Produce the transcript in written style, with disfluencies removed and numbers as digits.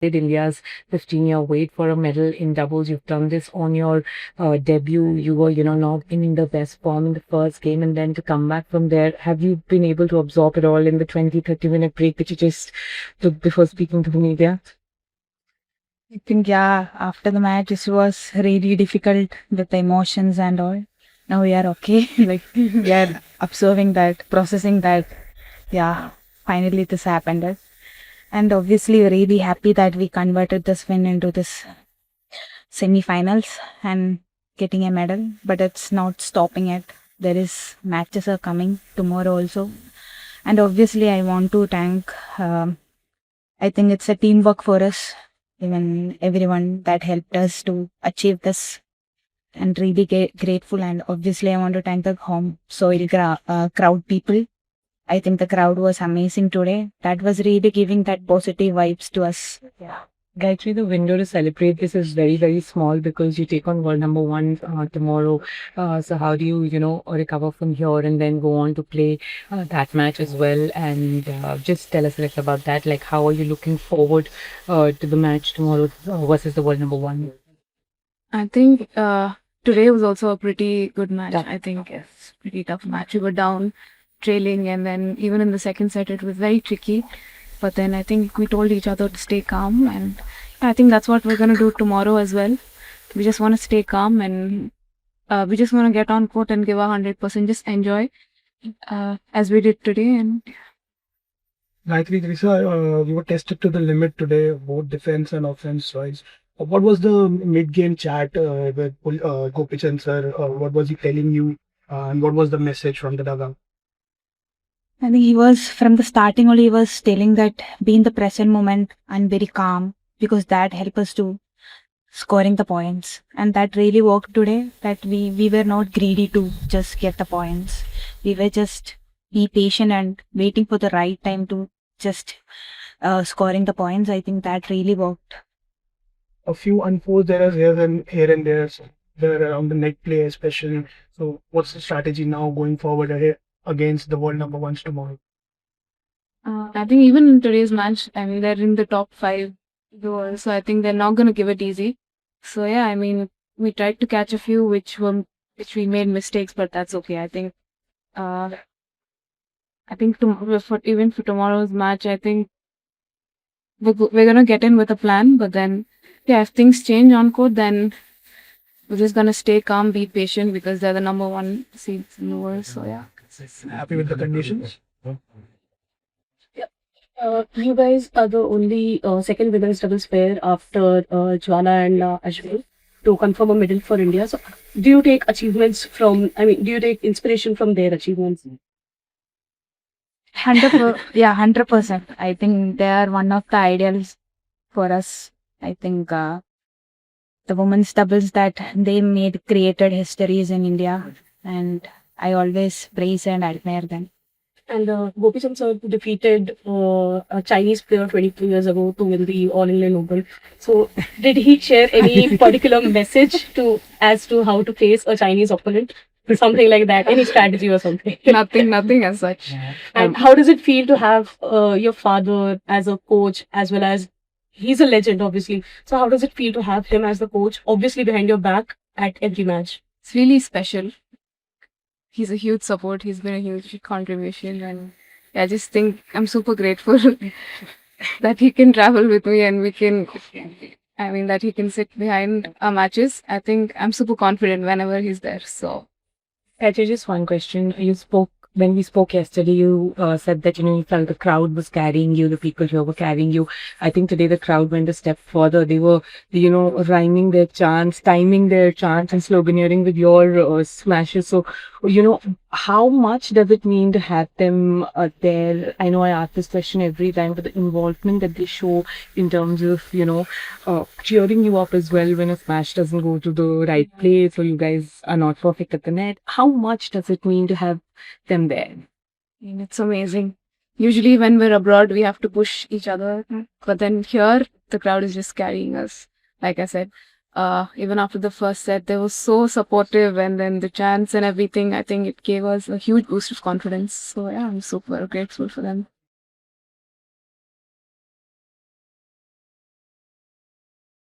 did India's 15-year wait for a medal in doubles. You've done this on your debut. You were, not in the best form in the first game, and then to come back from there, have you been able to absorb it all in the 20, 30-minute break that you just took before speaking to the media? I think, yeah, after the match, it was really difficult with the emotions and all. Now we are okay. Like, we are observing that, processing that. Yeah, finally this happened. And obviously, we're really happy that we converted this win into this semi-finals and getting a medal. But it's not stopping it. There is matches are coming tomorrow also. And obviously, I want to thank. I think it's a teamwork for us, even everyone that helped us to achieve this, and really grateful. And obviously, I want to thank the home soil crowd people. I think the crowd was amazing today. That was really giving that positive vibes to us. Yeah. Gayatri, the window to celebrate this is very, very small because you take on world number one tomorrow. So how do you, recover from here and then go on to play that match as well? And just tell us a little about that. Like, how are you looking forward to the match tomorrow versus the world number one? I think today was also a pretty good match. Yeah. I think it's pretty tough match. We were down, trailing, and then even in the second set, it was very tricky. But then I think we told each other to stay calm, and I think that's what we're gonna do tomorrow as well. We just want to stay calm, and we just want to get on court and give 100%, just enjoy as we did today. And Gayatri, Grisa, you were tested to the limit today, both defense and offense wise. What was the mid-game chat with Gopichan sir? What was he telling you? And what was the message from the dugout? I think he was, from the starting only, he was telling that be in the present moment and very calm, because that helped us to scoring the points. And that really worked today, that we were not greedy to just get the points. We were just be patient and waiting for the right time to just scoring the points. I think that really worked. A few unforced errors here and there, so there around the net play especially. So what's the strategy now going forward ahead against the world number ones tomorrow? I think even in today's match, I mean, they're in the top 5, so I think they're not gonna give it easy. So yeah, I mean, we tried to catch a few which we made mistakes, but that's okay. I think even for tomorrow's match, I think we're gonna get in with a plan. But then, yeah, if things change on court, then we're just gonna stay calm, be patient, because they're the number 1 seeds in the world. So yeah. Happy with the conditions? You guys are the only second women's doubles pair after Jwala and Ashwin to confirm a medal for India. So, do you take do you take inspiration from their achievements? 100%. I think they are one of the ideals for us. I think the women's doubles that they made created histories in India, and I always praise and admire them. And Gopichan sir defeated a Chinese player 22 years ago to win the All England Open. So, did he share any particular message as to how to face a Chinese opponent? Something like that, any strategy or something? Nothing as such. And how does it feel to have your father as a coach, as well as he's a legend, obviously. So how does it feel to have him as the coach, obviously behind your back at every match? It's really special. He's a huge support. He's been a huge contribution, and I just think I'm super grateful that he can travel with me and that he can sit behind our matches. I think I'm super confident whenever he's there. So. Ajay, just one question. When we spoke yesterday, you said that, you felt the crowd was carrying you, the people here were carrying you. I think today the crowd went a step further. They were, rhyming their chants, timing their chants and sloganeering with your smashes. So, how much does it mean to have them there? I know I ask this question every time, but the involvement that they show in terms of, cheering you up as well when a smash doesn't go to the right place or you guys are not perfect at the net. How much does it mean to have them there? And it's amazing. Usually when we're abroad, we have to push each other. But then here, the crowd is just carrying us. Like I said, even after the first set, they were so supportive. And then the chants and everything, I think it gave us a huge boost of confidence. So yeah, I'm super grateful for them.